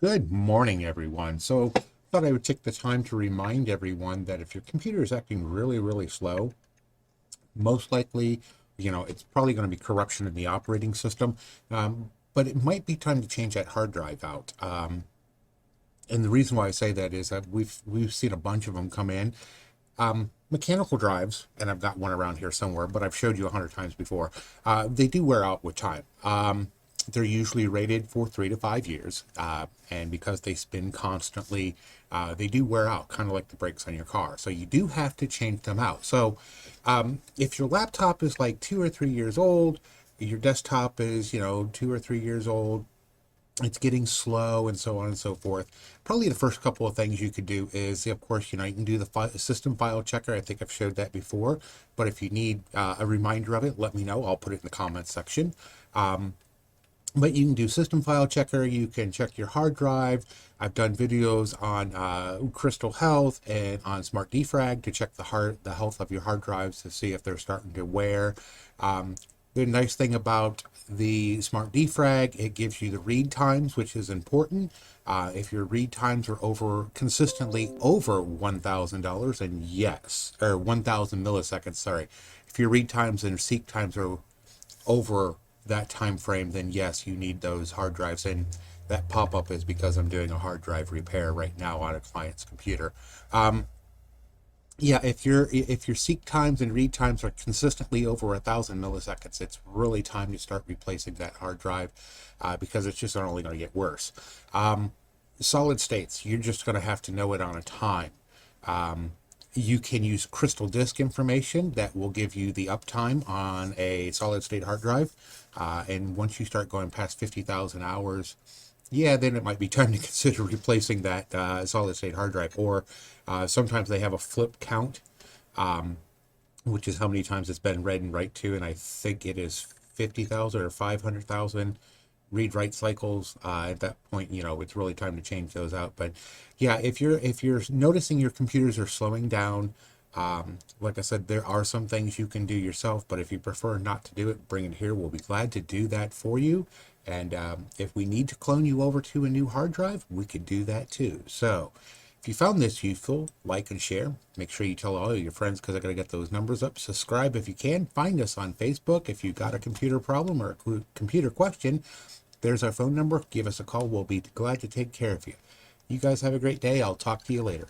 Good morning, everyone. So, thought I would take the time to remind everyone that if your computer is acting really, really slow, most likely, it's probably going to be corruption in the operating system. But it might be time to change that hard drive out. And the reason why I say that is that we've seen a bunch of them come in. Mechanical drives, and I've got one around here somewhere, but I've showed you 100 times before. They do wear out with time. They're usually rated for 3 to 5 years, and because they spin constantly, they do wear out, kind of like the brakes on your car. So you do have to change them out. So if your laptop is like 2 or 3 years old, your desktop is 2 or 3 years old, it's getting slow and so on and so forth. Probably the first couple of things you could do is, of course, you can do the system file checker. I think I've showed that before, but if you need a reminder of it, let me know. I'll put it in the comments section. But you can do system file checker. You can check your hard drive. I've done videos on Crystal Health and on Smart Defrag to check the health of your hard drives to see if they're starting to wear. The nice thing about the Smart Defrag, it gives you the read times, which is important. If your read times are consistently over $1,000, and yes, or 1,000 milliseconds, sorry. If your read times and seek times are over that time frame, then yes, you need those hard drives. And that pop-up is because I'm doing a hard drive repair right now on a client's computer. Yeah, if your seek times and read times are consistently over 1,000 milliseconds, it's really time to start replacing that hard drive, because it's just only going to get worse. Solid states, you're just going to have to know it on a time. You can use crystal disk information that will give you the uptime on a solid state hard drive. And once you start going past 50,000 hours, yeah, then it might be time to consider replacing that solid state hard drive. Or sometimes they have a flip count, which is how many times it's been read and write to. And I think it is 50,000 or 500,000 read write cycles. At that point, it's really time to change those out. But yeah, if you're noticing your computers are slowing down, like I said, there are some things you can do yourself, but if you prefer not to do it, bring it here. We'll be glad to do that for you. And if we need to clone you over to a new hard drive, we could do that too. So if you found this useful, like and share. Make sure you tell all of your friends, because I got to get those numbers up. Subscribe if you can. Find us on Facebook. If you've got a computer problem or a computer question, there's our phone number. Give us a call. We'll be glad to take care of you. You guys have a great day. I'll talk to you later.